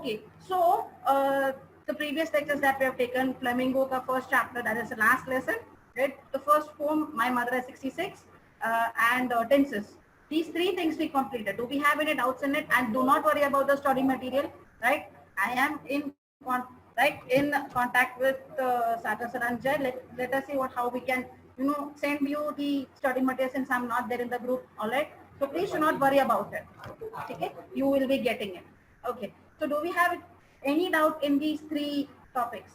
Okay, so the previous lectures that we have taken, Flamingo ka first chapter, that is the last lesson, right? The first poem, My Mother at 66, and tenses. These three things we completed. Do we have any doubts in it? And do not worry about the study material, right? I am in contact with Sagar Saranjay. Let us see how we can, send you the study material since I'm not there in the group. All right. So please do not worry about it. Okay, you will be getting it. Okay. So do we have any doubt in these three topics?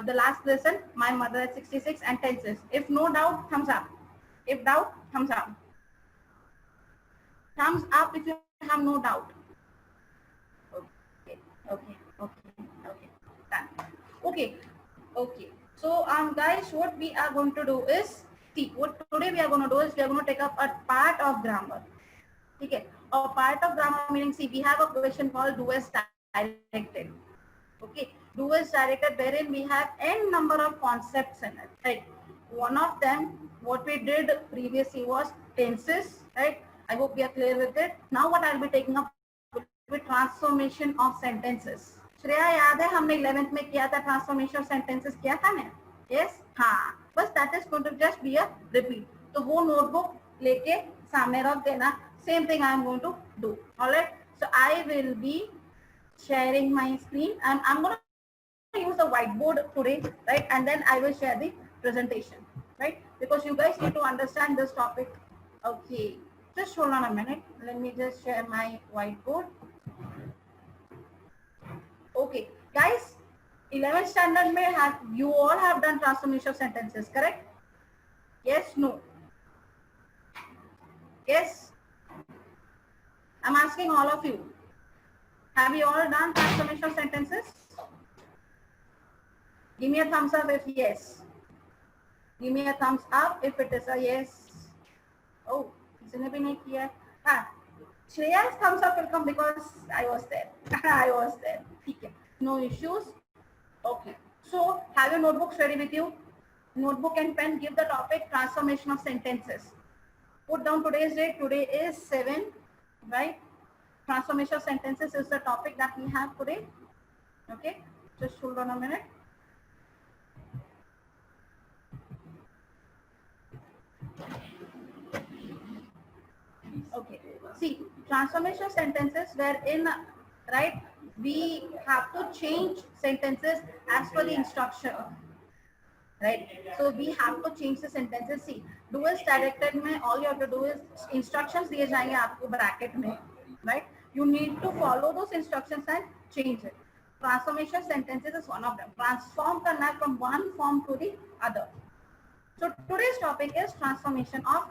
The last lesson, My Mother at 66 and tenses. If no doubt, thumbs up. If doubt, thumbs up. Thumbs up if you have no doubt. Okay, okay, okay, okay. Done. Okay, okay. So guys, what we are going to do is, see, what today we are going to do is we are going to take up a part of grammar. Okay, a part of grammar meaning, see, we have a question called do as directed. Okay, do as directed, wherein we have n number of concepts in it, right? One of them, what we did previously was tenses, right? I hope we are clear with it. Now what I'll be taking up will be transformation of sentences. Shreya याद है हमने 11th में किया था transformation of sentences किया था ना? Yes, हाँ, बस that is going to just be a repeat. तो वो नोटबुक लेके सामने रख देना. Same thing I am going to do. All right. So I will be sharing my screen and I'm going to use the whiteboard today, right? And then I will share the presentation, right? Because you guys need to understand this topic. Okay. Just hold on a minute. Let me just share my whiteboard. Okay, guys. 11th standard may have you all have done transformation of sentences, correct? Yes, no. Yes. I'm asking all of you. Have you all done transformation of sentences? Give me a thumbs up if yes. Give me a thumbs up if it is a yes. Oh, किसी ने भी नहीं किया. हाँ, Shreya's thumbs up will come because I was there. I was there. ठीक है. No issues. Okay. So have your notebooks ready with you? Notebook and pen. Give the topic transformation of sentences. Put down today's date. Today is 7. Right? Transformation of sentences is the topic that we have today. Okay, just hold on a minute. Okay, see, transformation of sentences wherein, right, we have to change sentences as per the instruction. Right, so we have to change the sentences. See, do as directed mein all you have to do is instructions diye jayenge aapko bracket mein, right? You need to follow those instructions and change it. Transformation sentences is one of them. Transform karna from one form to the other. So today's topic is transformation of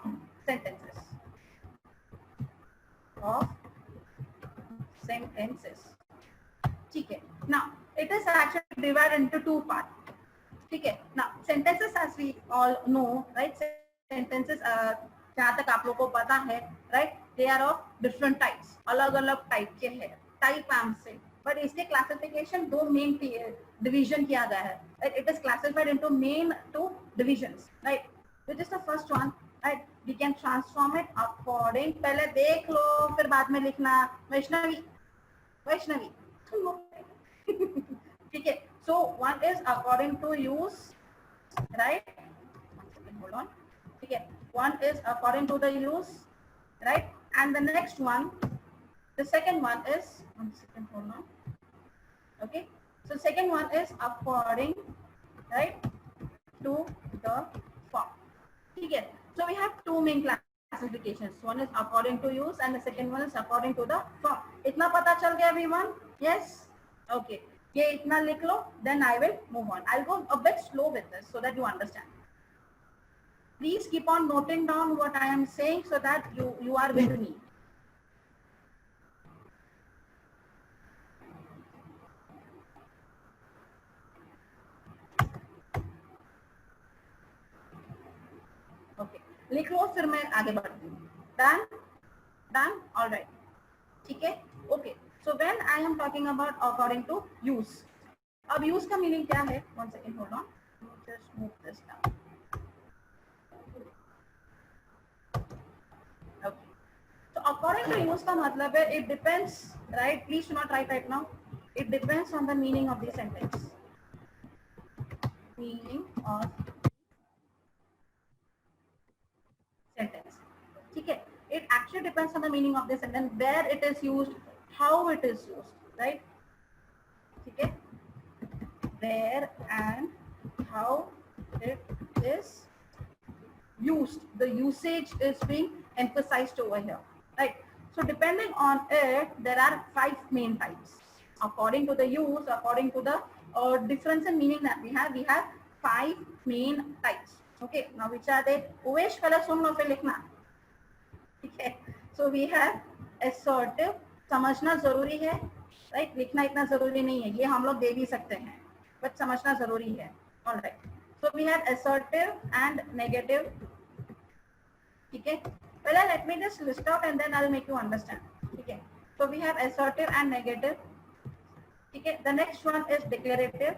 sentences. Of sentences. Okay. Now it is actually divided into two parts. Okay. Now sentences, as we all know, right? Sentences, जहाँ तक आप लोगों को पता है, right? They are of different types. अलग-अलग type के हैं. Type नाम से. But इसके classification दो main division किया गया है. Right? It is classified into main two divisions. Right? Which is the first one? Right? We can transform it according. पहले देख लो, फिर बाद में लिखना. वैष्णवी. ठीक है. So one is according to use, right? Hold on. Okay. One is according to the use, right? And the next one, the second one is, one second, hold on. Okay. So second one is according, right, to the form. Okay. So we have two main classifications. One is according to use and the second one is according to the form. इतना पता चल गया everyone? Yes. Okay. ये इतना लिख लो, then I will move on. I'll go a bit slow with this so that you understand. Please keep on noting down what I am saying so that you are with me. Okay. लिख लो फिर मैं आगे बढ़ती हूँ. Done? Done? All right. ठीक है? Okay. So when I am talking about according to use, अब use का meaning क्या है? One second, hold on. Just move this down. Okay. So according to use का मतलब है it depends, right? Please do not write right now. It depends on the meaning of the sentence. Meaning of sentence. Okay. It actually depends on the meaning of the sentence, where it is used, how it is used, right? Okay. Where and how it is used. The usage is being emphasized over here, right? So depending on it, there are 5 main types. According to the use, according to the difference in meaning that we have 5 main types. Okay, now which are they? Uvesh पहले सुन लो फिर लिखना. Okay, so we have assertive. समझना जरूरी है, right? लिखना इतना जरूरी नहीं है, ये हम लोग दे भी सकते हैं, but समझना जरूरी है. All right. So we have assertive and negative. Okay. Well, let me just list out and then I'll make you understand. Okay. So we have assertive and negative. Okay. The next one is declarative.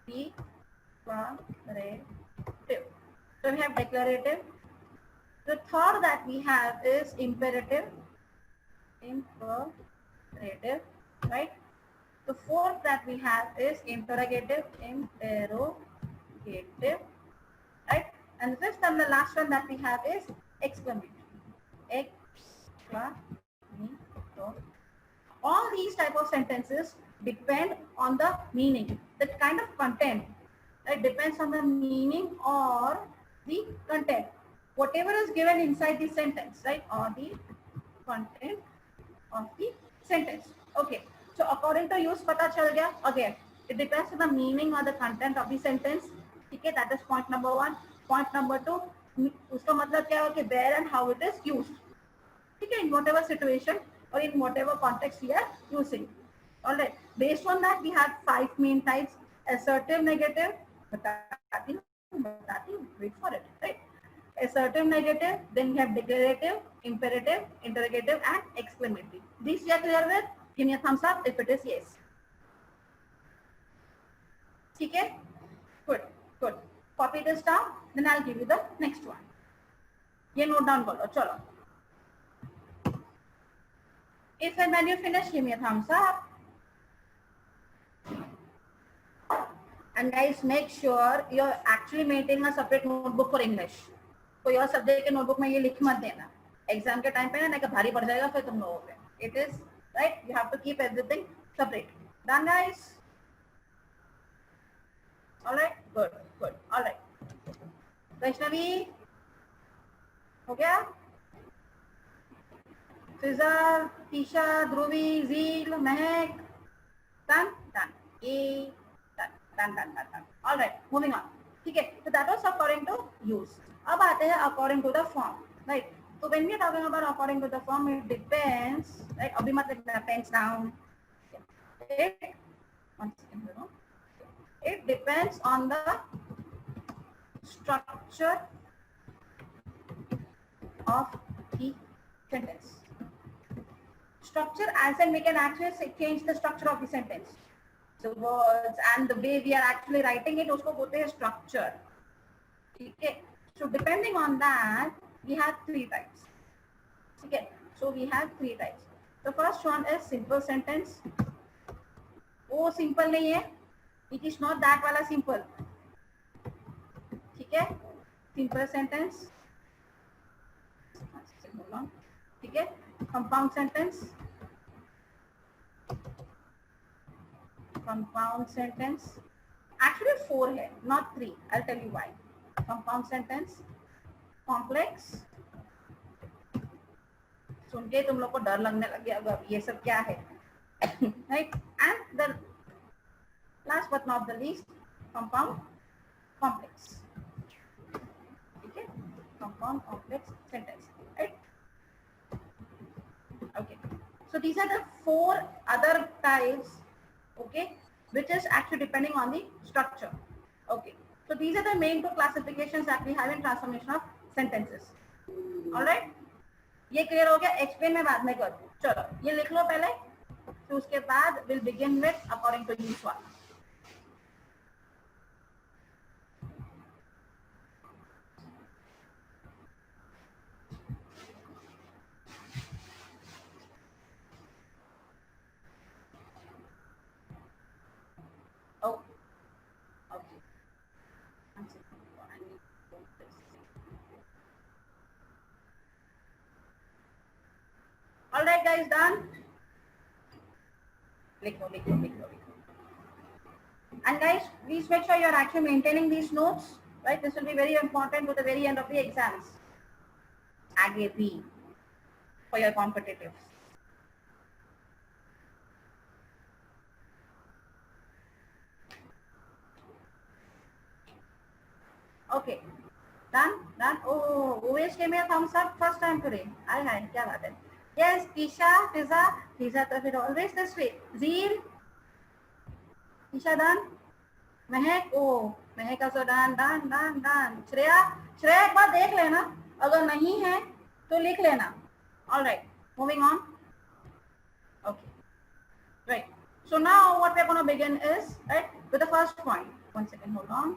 Declarative. So we have declarative. The third that we have is imperative. Imperative. Right. The fourth that we have is interrogative. Interrogative. Right. And the fifth and the last one that we have is exclamatory. All these type of sentences depend on the meaning, the kind of content. It depends on the meaning or the content, whatever is given inside the sentence, right? Or the content of the sentence. Okay. So according to use, pata chal gaya. Again, it depends on the meaning or the content of the sentence. Okay, that is point number 1. Point number 2, उसका मतलब क्या है कि where and how it is used. Okay, in whatever situation or in whatever context we are using. All right. Based on that, we have 5 main types: assertive, negative. Wait for it. Right. Assertive, negative. Then we have declarative, imperative, interrogative, and exclamatory. These we are clear with? Give me a thumbs up if it is yes. Okay. Good. Good. Copy this down. Then I'll give you the next one. ये note down करो. चलो. If and when you finish, give me a thumbs up. And guys, make sure you're actually maintaining a separate notebook for English. कोई और subject के notebook में ये लिख मत देना. एग्जाम के टाइम पे ना कि भारी पड़ जाएगा फिर तुम लोगों पे. It is right. You have to keep everything separate. Done, guys? All right. Good. Good. All right. Vaishnavi हो गया? फिजा, टीशा, ध्रुवी, जील, महक. Done. Done. Done. All right. Moving on. ठीक है. So that was according to use. अब आते हैं according to the form. Right. So when we are talking about according to the form, it depends. Right. अभी मत लिखना pens down. It depends on the structure of the sentence. Structure, as in we can actually change the structure of the sentence. So words and the way we are actually writing it, उसको बोलते हैं structure. Okay. So depending on that, we have 3 types. Okay. So we have 3 types. The first one is simple sentence. वो simple नहीं है. It is not that वाला simple. ठीक है? Simple sentence. ठीक है? Compound sentence. Compound sentence. Actually 4 है, not 3. I'll tell you why. Compound sentence. Complex. सुन के तुम लोग को डर लगने लग गया अब ये सब क्या है. Right? And the last but not the least, compound complex. Okay? Compound complex sentence. Right? Okay. So these are the 4 other types, okay, which is actually depending on the structure. Okay. So these are the main 2 classifications that we have in transformation of sentences. All right? ये clear हो गया. Explain मैं बाद में करूँ. चलो ये लिख लो पहले. तो उसके बाद we'll begin with according to use one. right guys, done? लिखो लिखो लिखो लिखो. And guys, please make sure you are actually maintaining these notes, right? This will be very important to the very end of the exams. आगे भी for your competitives. Okay, done, done. Oh, always gave me a thumbs up first time today. Hi, क्या बात है? Yes, Isha, Fiza तो फिर always this way. Zeel, Isha done. महक, ओ महक का done done done done. Shreya, Shreya एक बार देख लेना, अगर नहीं है तो लिख लेना. All right, moving on. Okay, right. So now what we're going to begin is, right, with the first point. 1 second, hold on.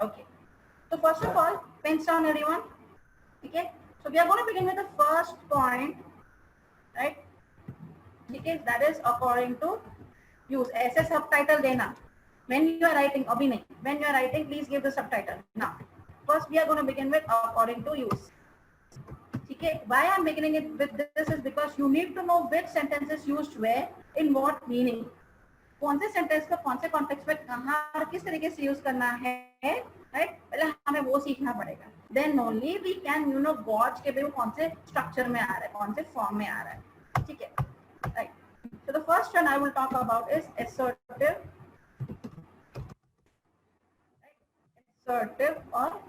Okay. So first of all, pens down everyone. Okay. So we are going to begin with the first point, right? Okay, that is according to use. ऐसे subtitle देना. When you are writing, अभी नहीं. When you are writing, please give the subtitle. Now, first we are going to begin with according to use. Okay. Why I am beginning it with this is because you need to know which sentence is used where, in what meaning. कौन से sentence को कौन से context में कहाँ और किस तरीके से यूज करना है, राइट? पहले हमें वो सीखना पड़ेगा. Then only we can gauge के भी वो कौन से स्ट्रक्चर में आ रहा है, कौन से फॉर्म में आ रहा है. ठीक है, right. So the first one I will talk about is assertive, assertive और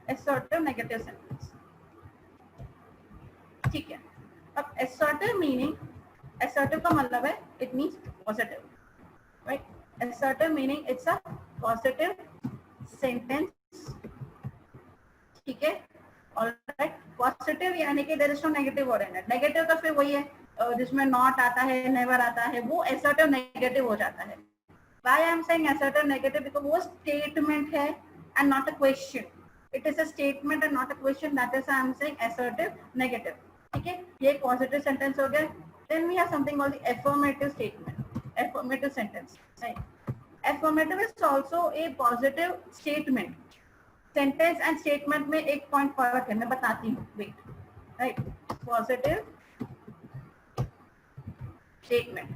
assertive नेगेटिव सेंटेंस. ठीक है. अब assertive मीनिंग, assertive का मतलब है it means positive, right? Assertive meaning it's a positive sentence. ठीक है. Alright. Positive यानी कि there is no negative word in it. Negative तो फिर वही है जिसमें not आता है, never आता है, वो assertive negative हो जाता है. Why I am saying assertive negative? Because वो statement है and not a question. It is a statement and not a question. That is why I am saying assertive negative. ठीक है. ये एक positive sentence हो गया. Then we have something called the affirmative statement. Affirmative sentence, right? Affirmative is also a positive statement. Sentence and statement में एक point फर्क है, मैं बताती हूँ. Wait, right? Positive statement,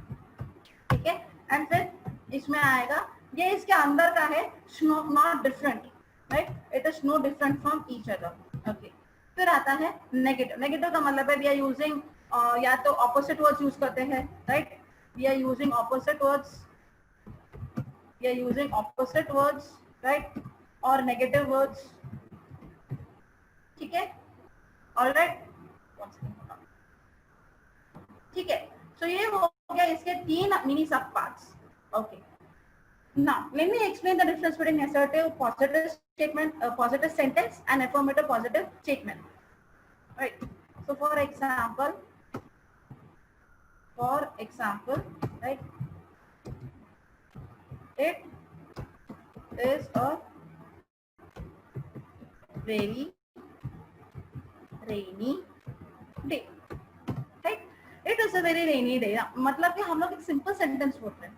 ठीक है? And फिर इसमें आएगा, ये इसके अंदर का है, not different, right? It is no different from each other. Okay. फिर आता है negative. Negative का मतलब है we are using या तो opposite words use करते हैं, right? We are using opposite words. We are using opposite words, right? Or negative words. ठीक है? All right. ठीक है. So ये हो गया इसके 3 mini sub parts. Okay. Now let me explain the difference between assertive positive statement, positive sentence, and affirmative positive statement. Right. So for example, right? It is a very rainy day, right? It is a very rainy day. मतलब कि हम लोग एक simple sentence बोलते हैं,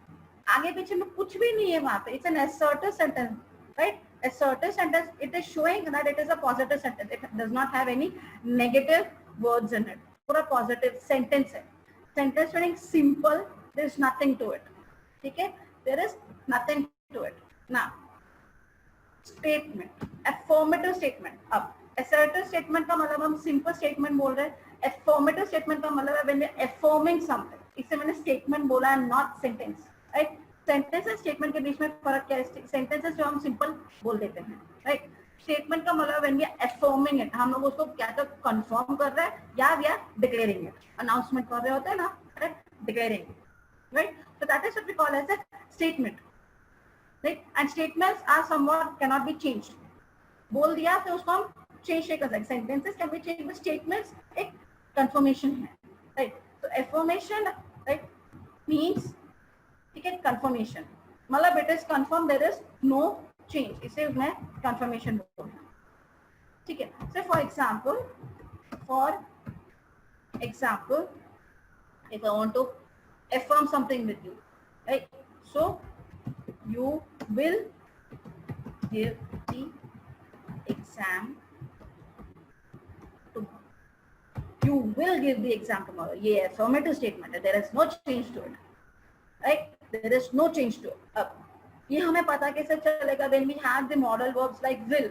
आगे पीछे में कुछ भी नहीं है वहाँ पे. It's an assertive sentence, right? Assertive sentence. It is showing that it is a positive sentence. It does not have any negative words in it. पूरा positive sentence है. Sentence meaning simple. There is nothing to it. ठीक है? There is nothing to it. Now, statement, affirmative statement. अब assertive statement का मतलब हम simple statement बोल रहे हैं. Affirmative statement का मतलब है when we are affirming something. इससे मैंने statement बोला है, not sentence. Right? Sentence और statement के बीच में फर्क क्या है? Sentences जो हम simple बोल देते हैं, right? Statement का मतलब when we are affirming it, हम लोग उसको क्या तो confirm कर रहे हैं या we are declaring it. Announcement कर रहे होते हैं ना, right? Declaring it, right? So that is what we call as a statement, right? And statements are somewhat cannot be changed. बोल दिया तो उसको हम change नहीं कर सकते. Sentences can be changed, but statements एक confirmation है, right? So affirmation, right, means ठीक है confirmation. मतलब it is confirmed, there is no change. इसे मैं confirmation बोलूँ. ठीक है. So for example, if I want to affirm something with you, right? So you will give the exam you will give the exam tomorrow. ये affirmative statement है, there is no change to it, right? There is no change to it. अब ये हमें पता कैसे चलेगा when we have the modal verbs like will,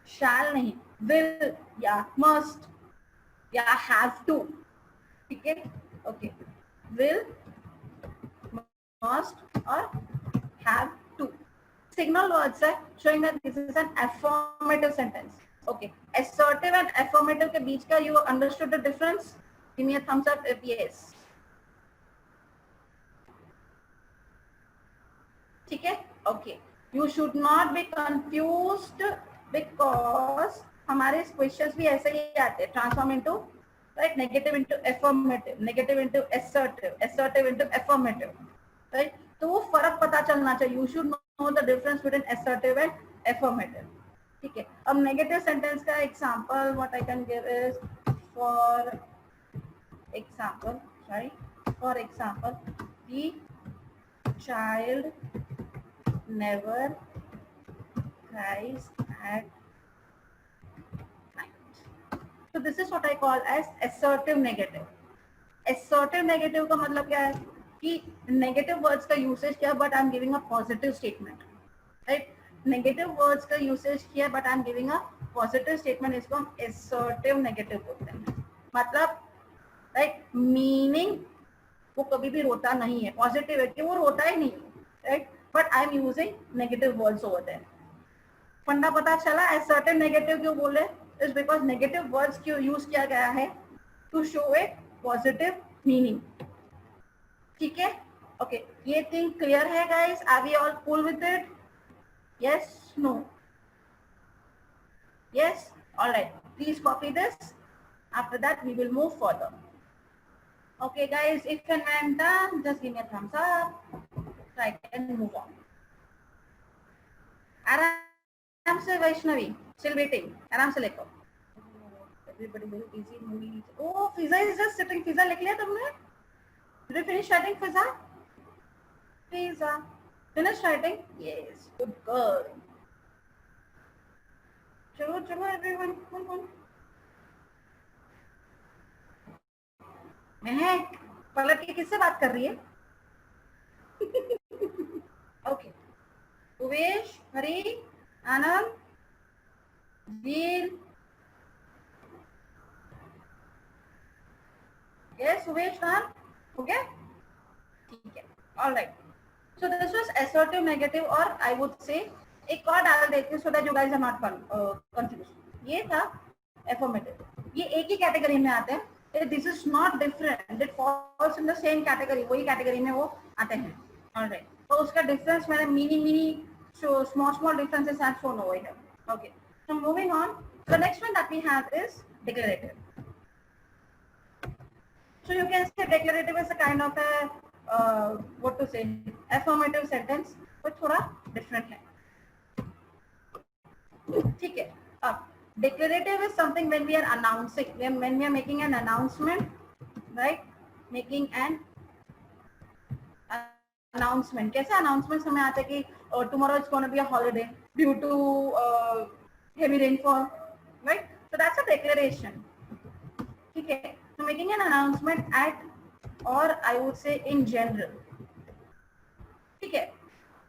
shall नहीं, will या must या have to, ठीक है? Okay, will, must or have to. Signal words are showing that this is an affirmative sentence. Okay, assertive and affirmative के बीच का, you understood the difference? Give me a thumbs up if yes. ठीक है? Okay, you should not be confused because हमारे questions भी ऐसे ही आते हैं, transform into right, negative into affirmative, negative into assertive, assertive into affirmative, right? तो वो फर्क पता चलना चाहिए. You should know the difference between assertive and affirmative. ठीक है? अब negative sentence का example what I can give is, for example, the child never cries at night. So this is what I call as assertive negative. Assertive negative का मतलब क्या है कि negative words का usage किया but I'm giving a positive statement, right? Negative words का usage किया but I'm giving a positive statement, इसको हम assertive negative बोलते हैं. मतलब right, meaning वो कभी भी रोता नहीं है, positive है कि वो रोता ही नहीं है, right? But I'm using negative words over there. फंडा पता चला? assertive negative क्यों बोले? is because negative words क्यों use किया गया है to show a positive meaning. ठीक है? Okay, ये thing clear है guys? Are we all cool with it? Yes? No? Yes? All right. Please copy this. After that, we will move further. Okay, guys. If and when done, just give me a thumbs up. So I can move on. आराम से Vaishnavi, still waiting. आराम से लिखो. Everybody very busy. Movie. Oh, Fiza is just sitting. Fiza लिख लिया तुमने? Did you finish writing, Fiza? Fiza, finish writing? Yes, good girl. चलो चलो everyone, come on. महक, पलट के किससे बात कर रही है? Okay. उवेश, हरी, आनंद, वीर. Yes, Uvesh, done? Okay? ठीक है. All right. So this was assertive negative, or I would say एक और डाल देती हूँ so that you guys are not confused. ये था affirmative. ये एक ही कैटेगरी में आते हैं. This is not different. It falls in the same category. वही कैटेगरी में वो आते हैं. All right. तो उसका difference मैंने mini so small differences have shown over here. Okay. So moving on. The next one that we have is declarative. So you can say declarative is a kind of a what to say, affirmative sentence, but थोड़ा different है. ठीक है. अब declarative is something when we are announcing, when we are making an announcement, right? Making an announcement. कैसे announcements हमें आते हैं कि tomorrow is going to be a holiday due to heavy rainfall, right? So that's a declaration. ठीक है. So making an announcement at, or I would say in general. ठीक है.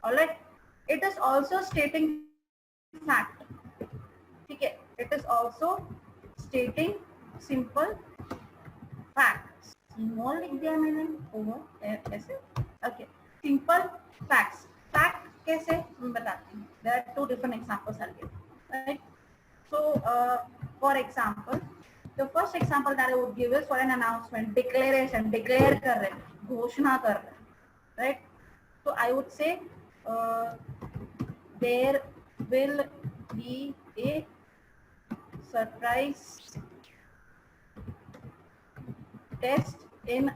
All right. It is also stating fact. ठीक है. It is also stating simple facts. Small लिख दिया मैंने over ऐसे. Okay. Simple facts. Fact कैसे मैं बताती हूँ. There are two different examples I'll give. Right. So for example, the first example that I would give is for an announcement, declaration, declare कर रहे हैं, घोषणा कर रहे हैं, right? So I would say there will be a surprise test in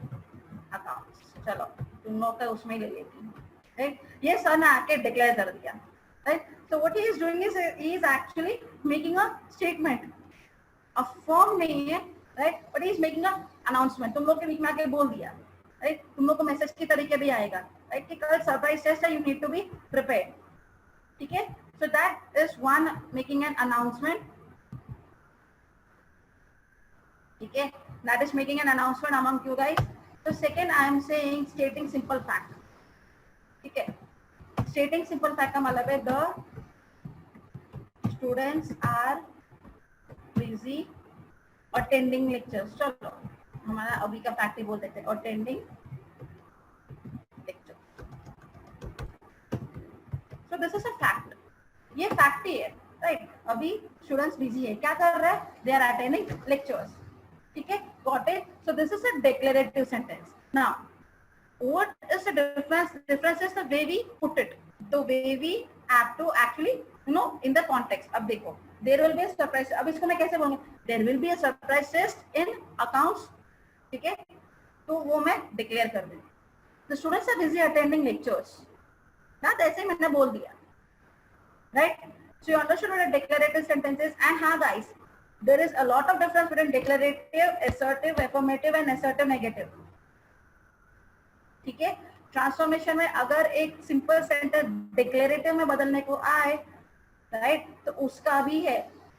accounts. चलो तुम लोग का उसमें ले लेती हूँ, right? ये सर ने आके declare कर दिया, right? So what he is doing is he is actually making a statement. A form नहीं है, right? But he is making a announcement. तुम लोग के बीच में आके बोल दिया, right? तुम लोग को मैसेज की तरीके भी आएगा, right? कि कल सरप्राइज टेस्ट है, you need to be prepared. ठीक है? So that is one making an announcement. ठीक है, that is making an announcement among you guys. So second I am saying stating simple fact. ठीक है, stating simple fact का मतलब है the students are busy attending lectures. चलो हमारा अभी का फैक्ट ही बोल देते हैं, attending lecture. So this is a fact. ये फैक्ट ही है, राइट? अभी स्टूडेंट्स बिजी है, क्या कर रहे हैं? They are attending lectures. ठीक है, got it? So this is a declarative sentence. Now what is the difference? Difference is the way we put it, the way we have to actually in the context. अब देखो, there will be a surprise. अब इसको मैं कैसे बोलूँ? There will be a surprise test in accounts. ठीक है, तो वो मैं डिक्लेयर कर दूँ. The students are busy attending lectures. ना तो ऐसे मैंने बोल दिया, right? So you understood what a declarative sentence is. And हाँ guys, there is a lot of difference between declarative, assertive, affirmative and assertive negative. ठीक है, ट्रांसफॉर्मेशन में अगर एक सिंपल सेंटेंस डिक्लेरेटिव में बदलने को आए, राइट, तो उसका भी है.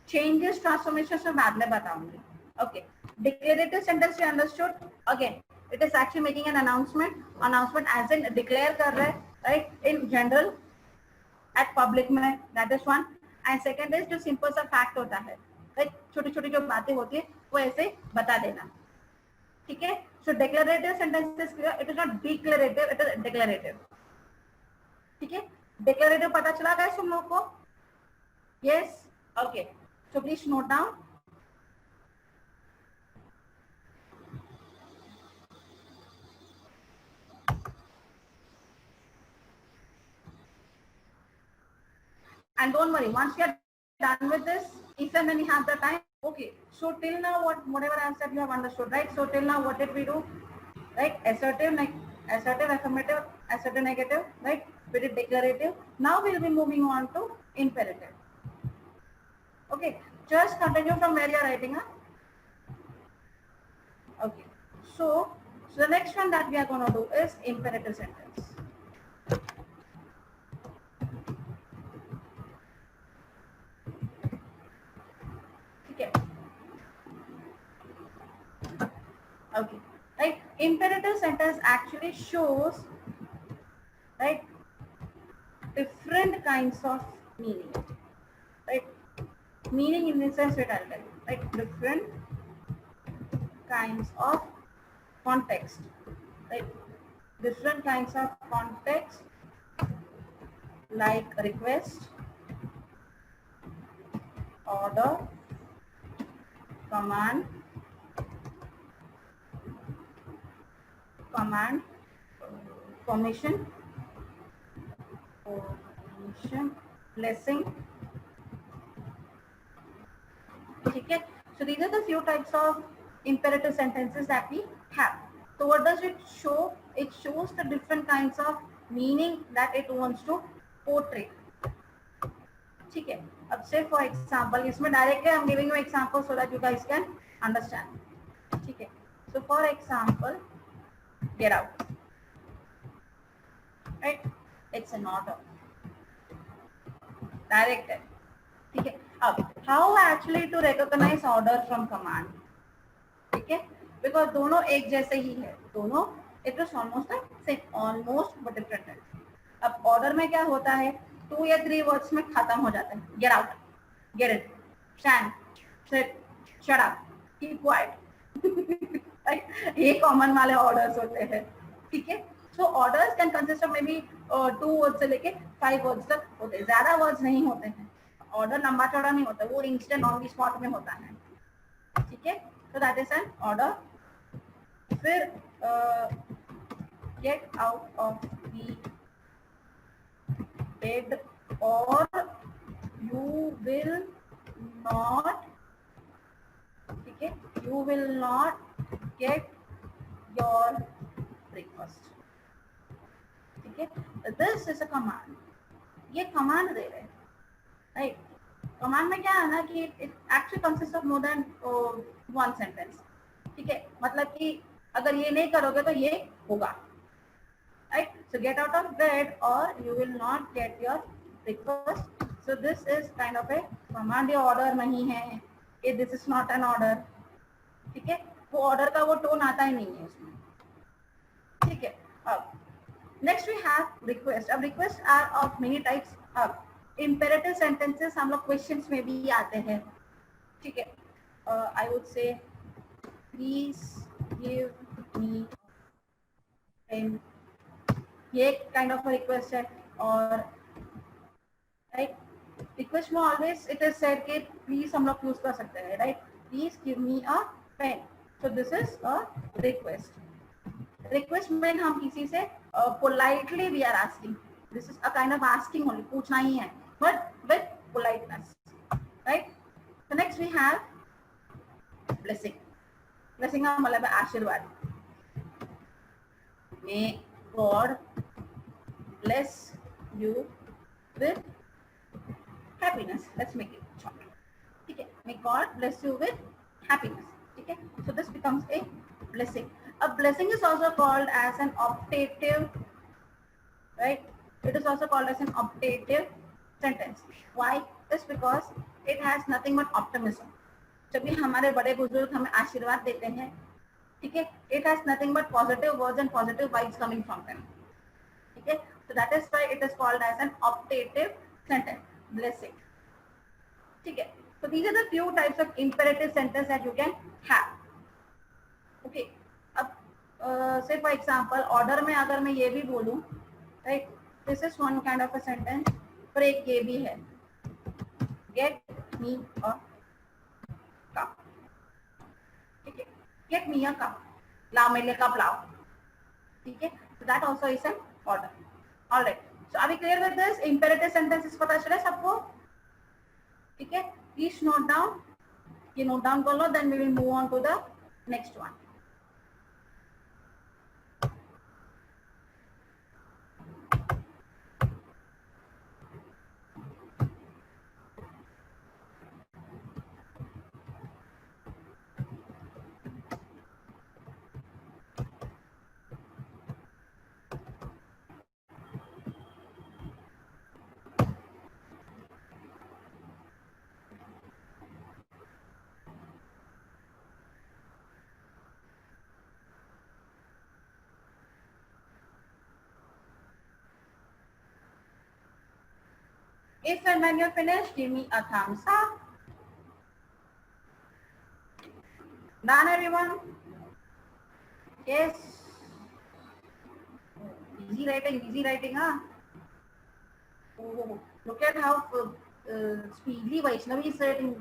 चेंजेस ट्रांसफॉर्मेशन में बाद में बताऊंगी. Okay, declarative sentence you understood. Again it is actually making an announcement as in declare कर रहे हैं, right, in general at public में. That is one. And second is जो सिंपल सा फैक्ट होता है, राइट, छोटी छोटी जो बातें होती है वो ऐसे बता देना. ठीक है, so declarative sentences clear, it is not declarative, it is declarative. ठीक है, डिक्लेरेटिव पता चला गाइस तुम लोग को? Yes, okay, so please note down. And don't worry, once you are done with this, if and when you have the time, okay. So till now, whatever I have said, you have understood, right? So till now, what did we do? Right? Assertive, affirmative, assertive, negative, right? We did declarative. Now we'll be moving on to imperative. Okay, just continue from where you are writing, huh? Okay. So the next one that we are going to do is imperative sentence. Okay, right, imperative sentence actually shows, right, different kinds of meaning, right? Meaning in the sense that I'll tell you, right, different kinds of context, right? Different kinds of context like request, order, command, permission, blessing. ठीक है, so these are the few types of imperative sentences that we have. So what does it show? It shows the different kinds of meaning that it wants to portray. ठीक है, अब से for example, इसमें directly I am giving you example so that you guys can understand. ठीक है, so for example, get out, right? It's an order, directed. ठीक है, अब how actually to recognize order from command? ठीक है, because दोनों एक जैसे ही है, दोनों it is almost the same, almost but different है. अब order में क्या होता है, 2 या 3 वर्ड्स में खत्म हो जाता है. Get out, get in, stand, sit, shut up, keep quiet. ये कॉमन वाले ऑर्डर्स होते हैं. ठीक है, so orders can consist of may be 2 words से लेके 5 वर्ड्स तक होते हैं, ज्यादा वर्ड्स नहीं होते हैं. ऑर्डर लंबा चौड़ा नहीं होता, वो इंस्टेंट ऑन द स्पॉट में होता है. ठीक है, so that is an order. फिर get out of the bed और यू विल नॉट, ठीक है, you will not get your breakfast. ठीक है, this is a command. ये command दे रहे हैं, right? command में क्या है ना कि it actually consists of more than one sentence. ठीक है, मतलब कि अगर ये नहीं करोगे तो ये होगा, right? So get out of bed or you will not get your breakfast. So this is kind of a command. ये order नहीं है, this is not an order. ठीक है, वो ऑर्डर का वो टोन आता ही नहीं है उसमें, ठीक है। अब नेक्स्ट वी हैव रिक्वेस्ट। अब request are of many types. अब इम्पेरेटिव सेंटेंसेस हम लोग क्वेश्चंस में भी आते हैं, ठीक है। I would say please give me pen, ये एक काइंड ऑफ रिक्वेस्ट है। और राइट, रिक्वेस्ट में ऑलवेज इट इज सेड कि प्लीज हम लोग यूज कर सकते हैं, right, please give me a pen, so this is a request. Request में हम किसी से politely we are asking, this is a kind of asking only, पूछना ही है, but with politeness, right. So next we have blessing. Blessing का मतलब है आशीर्वाद। May God bless you with happiness, let's make it short, ठीक है। may god bless you with happiness, ठीक है। so this becomes a blessing. A blessing is also called as an optative, right, it is also called as an optative sentence. why? Just because it has nothing but optimism. जब भी हमारे बड़े बुजुर्ग हमें आशीर्वाद देते हैं, ठीक है, it has nothing but positive words and positive vibes coming from them, ठीक है। so that is why it is called as an optative sentence, blessing, ठीक है। so these are the few types of imperative sentence that you can have, okay। अब say for example order में अगर मैं ये भी बोलूं, right, this is one kind of a sentence, पर एक ये भी है, get me a cup, ठीक है, get me a cup, लाओ मेरे लिए कप लाओ, ठीक है। so that also is an order. all right, so are we clear with this? imperative sentences पता चला सबको, ठीक है। प्लीज नोट डाउन, ये नोट डाउन कर लो, then we will move on to the next one. If and when you're finished, give me a thumbs up. Done, everyone? Yes. Easy writing, huh? Oh, look at how speedily Vaishnavi is writing.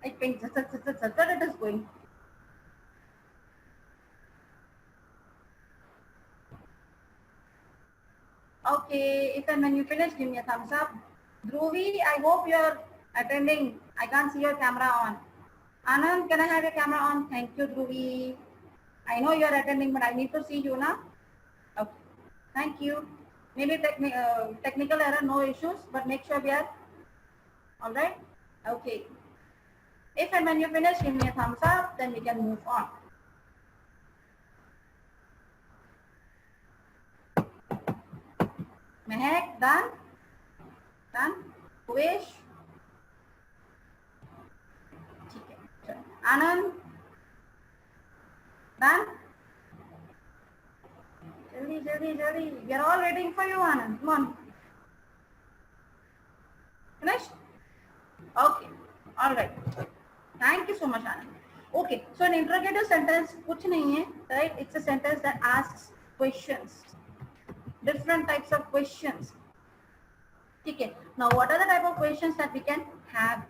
I think it is going. Okay, if and when you finish, give me a thumbs up. Dhruvi, I hope you're attending. I can't see your camera on. Anand, can I have your camera on? Thank you, Dhruvi. I know you're attending, but I need to see you now. Okay, thank you. Maybe technical error, no issues, but make sure we are all right. Okay. If and when you finish, give me a thumbs up, then we can move on. Mehak, done? Done? Uvesh? Okay. Anand? Done? Jaldi. We are all waiting for you, Anand. Come on. Finished? Okay. All right. Thank you so much, Anand. Okay. So an interrogative sentence, kuch nahi hai, right? It's a sentence that asks questions. Different types of questions. Okay. Now, what are the type of questions that we can have?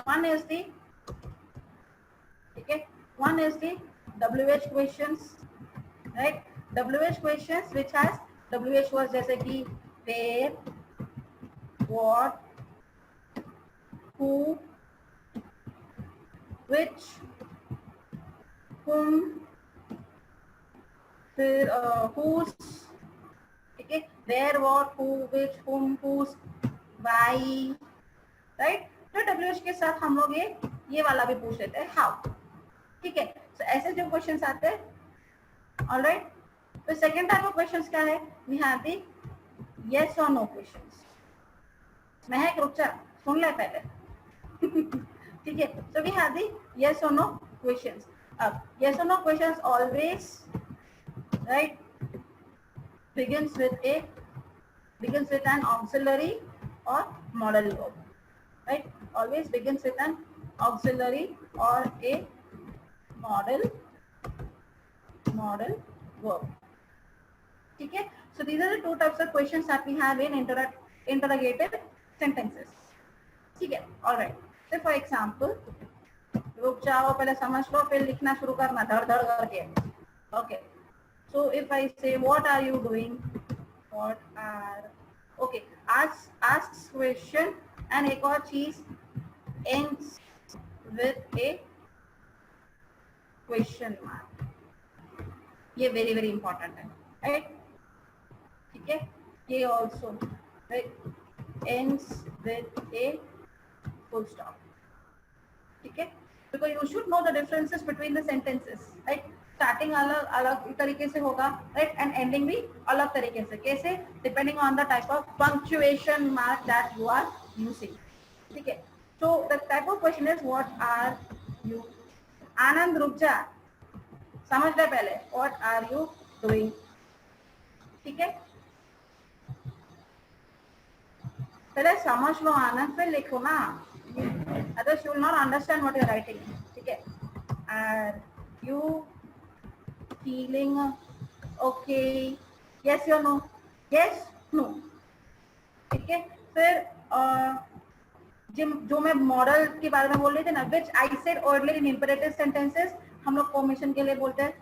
One is the WH questions, right? WH questions which has WH was जैसे कि where, what, who, which, whom, फिर whose, ठीक है, where, what, who, which, whom, whose, why, right? तो WH के साथ हम लोग ये वाला भी पूछ लेते हैं how, ठीक है। तो ऐसे जो क्वेश्चंस आते हैं, all right। तो सेकंड टाइप ऑफ क्वेश्चंस क्या है? We have the yes or no questions. Mahak रुक जा, सुन ले पहले। ठीक है, so we have the yes or no questions. Yes or no questions always, right, begins with an auxiliary or modal verb, right? Always begins with an auxiliary or a model verb. Okay, so these are the two types of questions that we have in interrogative sentences. Okay, all right. So for example, रुक जाओ पहले समझ लो फिर लिखना शुरू करना धड़ धड़ करके. Okay, so if I say what are you doing, what are, okay, asks question and एक और चीज ends with a question mark. ये very very important है, right? ठीक है, ये also right ends with a full stop. ठीक है, because you should know the differences between the sentences, right? Starting अलग अलग तरीके से होगा, right, and ending भी अलग तरीके से. कैसे? Depending on the type of punctuation mark that you are using. ठीक है, so the type of question is what are you. आनंद रुक जा, समझ ले पहले what are you doing. ठीक है, पहले समझ लो आनंद फिर लिखो ना, otherwise you will not understand what you are writing. ठीक है, are you feeling okay? Yes or no? Yes, no. ठीक है, फिर जो मैं मॉडल के बारे में बोल रही थी ना, which I said earlier in imperative sentences, हम लोग परमिशन के लिए बोलते हैं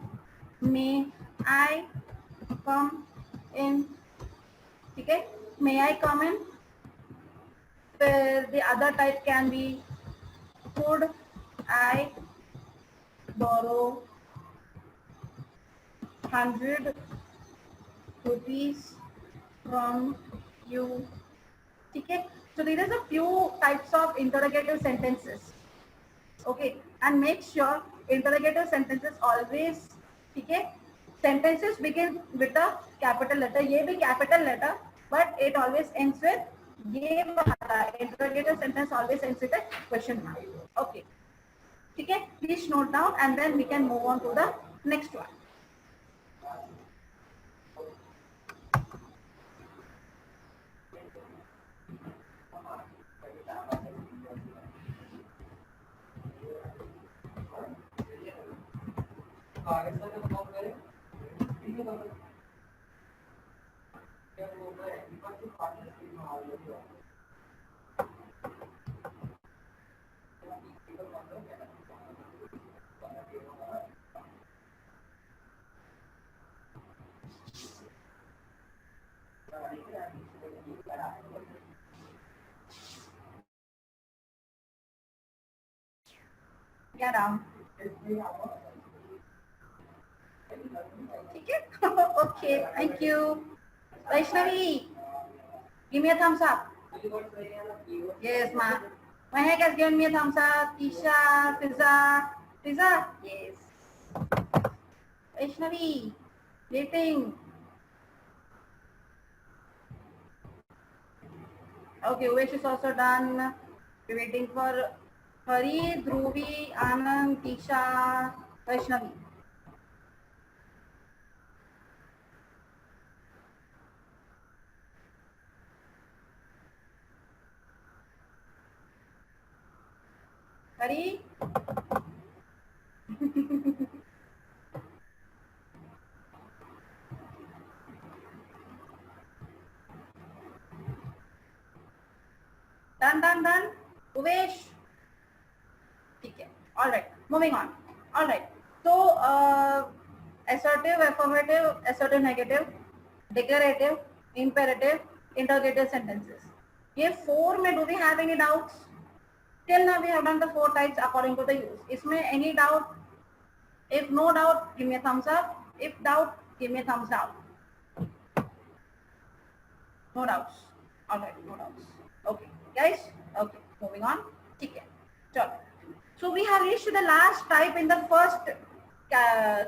may I come in. ठीक है, may I come in. फिर the other type can be could I borrow 100 rupees from you. ठीक है, so there is a few types of interrogative sentences. Okay, and make sure interrogative sentences always, ठीक है, sentences begin with a capital letter. ये भी capital letter, but it always ends with ये वाला interrogative sentence always ends with a question mark. Okay, ठीक है, please note down and then we can move on to the next one. Get down. ठीक है, okay, thank you. Vaishnavi, give me a thumbs up. Yes, ma. Mahek has given me a thumbs up. Tisha, Fiza, yes. Vaishnavi, waiting. Okay, Uvesh is also done. We're waiting for Hari, Dhruvi, Anand, Tisha, Vaishnavi. Hari? Done. Uvesh? Okay. All right. Moving on. All right. So, assertive, affirmative, assertive, negative, declarative, imperative, interrogative sentences. ये four में do we have any doubts? Till now we have done the four types according to the use. इसमें any doubt? If no doubt, give me a thumbs up. If doubt, give me a thumbs down. No doubts. All right, no doubts. Okay, guys. Okay, moving on. ठीक है. चलो. So we have reached to the last type in the first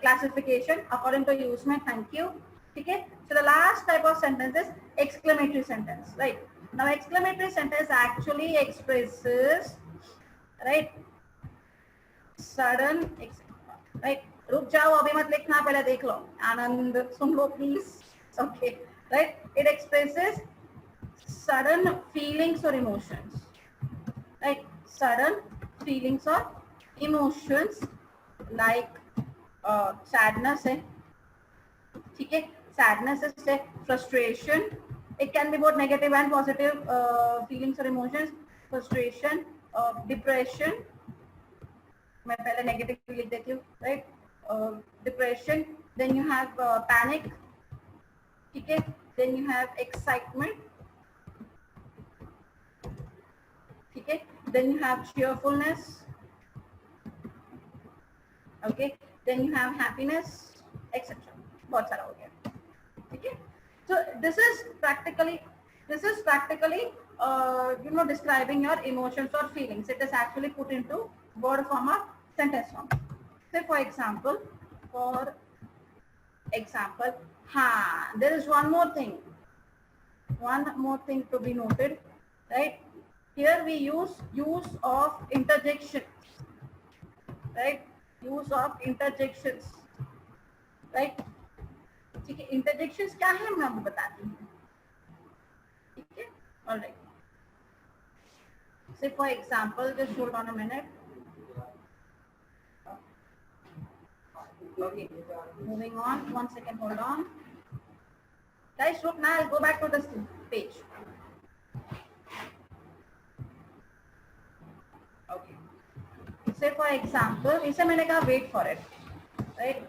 classification according to use में. Thank you. ठीक है. So the last type of sentence is exclamatory sentence, right? Now exclamatory sentence actually expresses, right, sudden, right? रुक जाओ अभी मत लिखना, पहले देख लो, आनंद सुन लो please. Okay, right? It expresses sudden feelings or emotions, right? Sudden feelings or emotions like sadness है, ठीक है, sadness is frustration. It can be both negative and positive feelings or emotions. Frustration, depression. मैं पहले negative लिख देती हूँ, right? Depression. Then you have panic, ठीक है. Then you have excitement, ठीक है. Then you have cheerfulness, okay. Then you have happiness, etc. बहुत सारा हो गया, ठीक है. So this is practically describing your emotions or feelings. It is actually put into word form or sentence form. Say for example, there is one more thing to be noted, right? Here we use of interjections, right? Use of interjections, right? ठीक है. Interjections क्या है मैं आपको बताती हूँ, ठीक है. ऑलराइट. से for example, just hold on a minute. Okay, moving on, 1 second, hold on guys. Look, now I'll go back to this page. Okay, say for example, इसे मैंने कहा wait for it, right?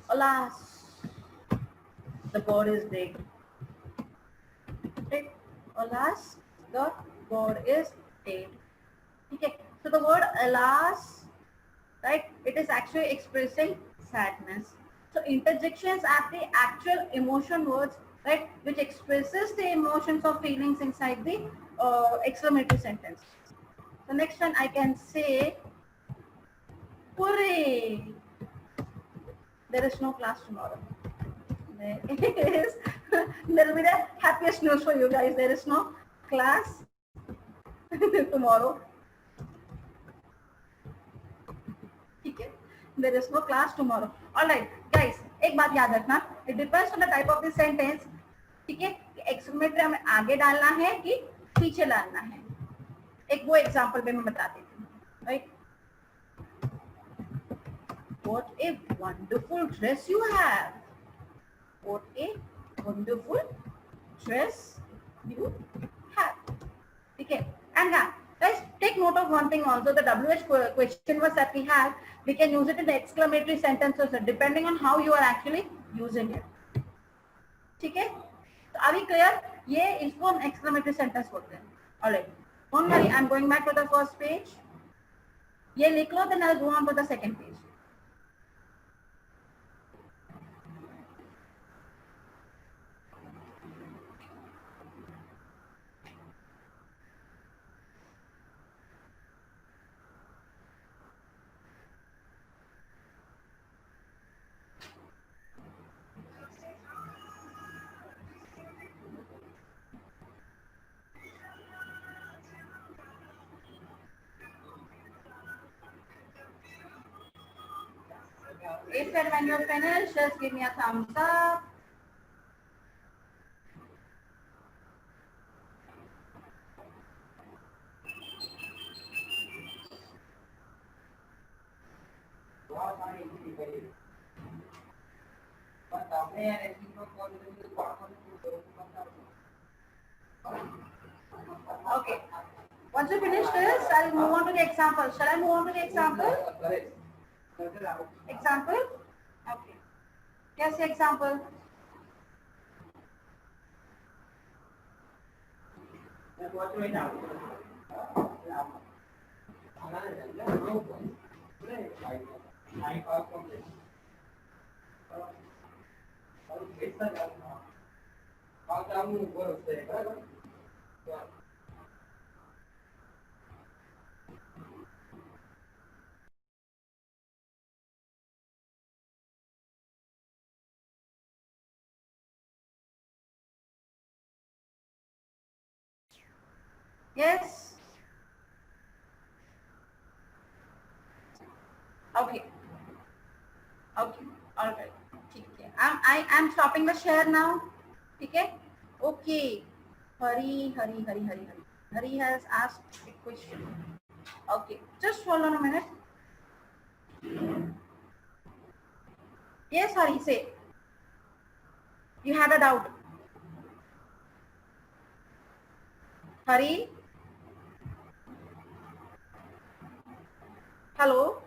Alas, the god is dead, right? Alas, the god is dead, okay. So the word alas, right, it is actually expressing sadness. So interjections are the actual emotion words, right, which expresses the emotions or feelings inside the exclamatory sentence. So next one I can say, hooray, there is no class tomorrow. There is there will be the happiest news for you guys. There is no class tomorrow. ठीक है, there is no class tomorrow. All right, guys, एक बात याद रखना, it depends on the type of the sentence, ठीक है. Exclamatory हमें आगे डालना है कि पीछे डालना है. एक वो एग्जांपल पे मैं बता देती हूँ, right. What a wonderful dress you have. What a wonderful dress you have. ठीक है. And guys, take note of one thing also. The WH question words that we have, we can use it in the exclamatory sentences depending on how you are actually using it. ठीक है. तो are we clear? ये इसको हम exclamatory sentence बोलते हैं. Alright. Don't worry, I'm going back to the first page. ये लिख लो, then I'll go on to the second page. If and when you're finished, just give me a thumbs up. Okay. Once you finish this, I'll move on to the example. Shall I move on to the example? Example? Okay. Yes, example. Yes. Okay. Okay. All right. Okay. I'm stopping the share now. Okay. Okay. Hari has asked a question. Okay. Just hold on a minute. Yes, Hari, say. You had a doubt. Hari? Hello?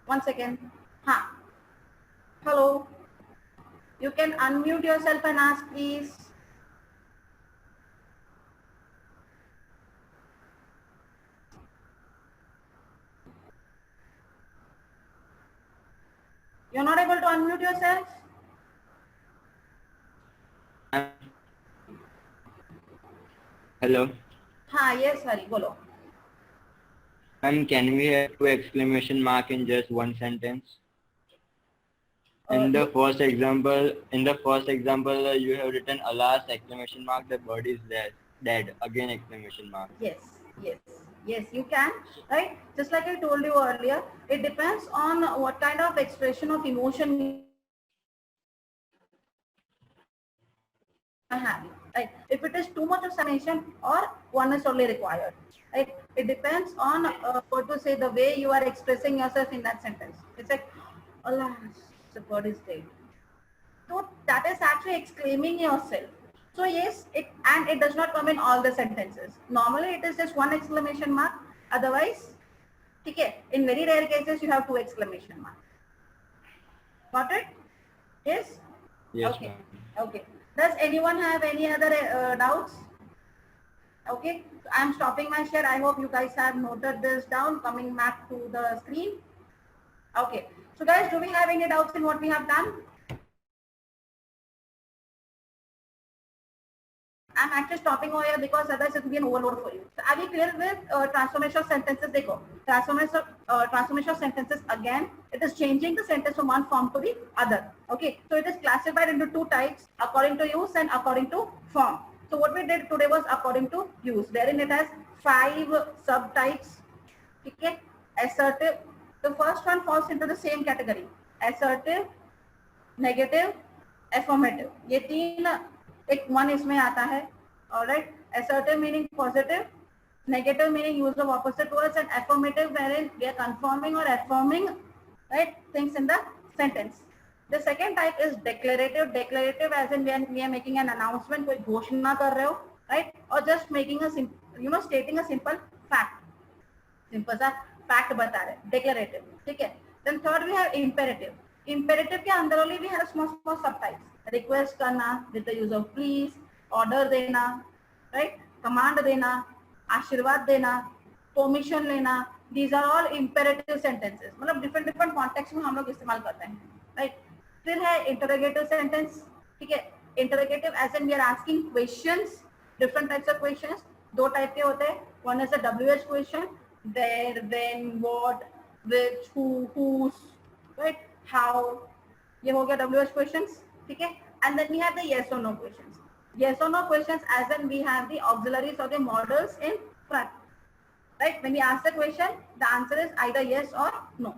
One second. Ha. Hello? You can unmute yourself and ask, please. You're not able to unmute yourself? Hello. Ha, yes, Hari, bolo. Can we have 2 exclamation mark in just one sentence? In the first example, you have written alas exclamation mark, the bird is dead, again exclamation mark. Yes, you can, right? Just like I told you earlier, it depends on what kind of expression of emotion you are having, right? If it is too much of summation or one is only required, right? It depends on what to say, the way you are expressing yourself in that sentence. It's like, alas, the bird is dead. So that is actually exclaiming yourself. So yes, it does not come in all the sentences. Normally it is just one exclamation mark. Otherwise, okay, in very rare cases you have 2 exclamation marks. Got it? Yes? Yes, Okay. ma'am. Okay. Does anyone have any other doubts? Okay. I'm stopping my share. I hope you guys have noted this down. Coming back to the screen. Okay. So guys, do we have any doubts in what we have done? I'm actually stopping over here because otherwise it will be an overload for you. So are we clear with transformation of sentences? Dekho. Transformation of sentences, again, it is changing the sentence from one form to the other. Okay. So it is classified into 2 types, according to use and according to form. So what we did today was according to use, wherein it has 5 subtypes. Okay. Assertive. The first one falls into the same category. Assertive, negative, affirmative, ये 3 एक one इसमें आता है. Alright, assertive meaning positive, negative meaning use of opposite words, and affirmative wherein we are confirming or affirming, right, things in the sentence. The second type is declarative. Declarative as in when we are making an announcement, कोई घोषणा कर रहे हो, right, or just making a stating a simple fact, simple सा fact बता रहे, declarative. ठीक है. Then third we have imperative. Imperative के अंदर only we have small small sub types. Request करना with the use of please, order देना, right, command देना, आशीर्वाद देना, परमिशन लेना. These are all imperative sentences. मतलब डिफरेंट डिफरेंट कॉन्टेक्स्ट में हम लोग इस्तेमाल करते हैं, राइट. फिर है इंटरोगेटिव सेंटेंस. ठीक है. Interrogative as in we are asking questions, different types of questions. 2 type के होते हैं. One is a WH question, where, when, what, which, who, whose, right, how. ये हो गया WH questions. ठीक है. And then we have the yes or no questions. Yes or no questions as in we have the auxiliaries or the modals in front. Right. When we ask the question, the answer is either yes or no.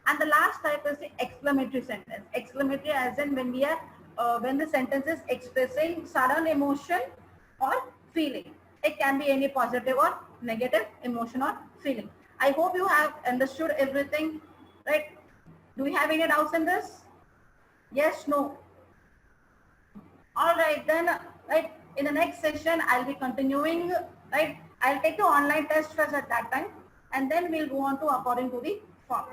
And the last type is the exclamatory sentence. Exclamatory as in when we are when the sentence is expressing sudden emotion or feeling. It can be any positive or negative emotion or feeling. I hope you have understood everything, right? Do we have any doubts in this? Yes, no. All right, then, right, in the next session, I'll be continuing, right? I'll take the online test first at that time, and then we'll go on to according to the form.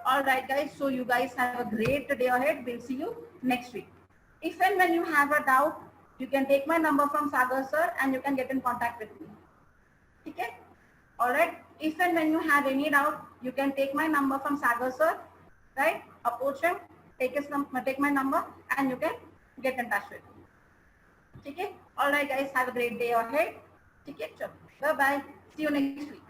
All right, guys. So you guys have a great day ahead. We'll see you next week. If and when you have a doubt, you can take my number from Sagar sir and you can get in contact with me. Okay? All right. If and when you have any doubt, you can take my number from Sagar sir, right? Approach him, take my number, and you can get in touch with me. Okay? All right, guys. Have a great day ahead. Okay? Bye bye. See you next week.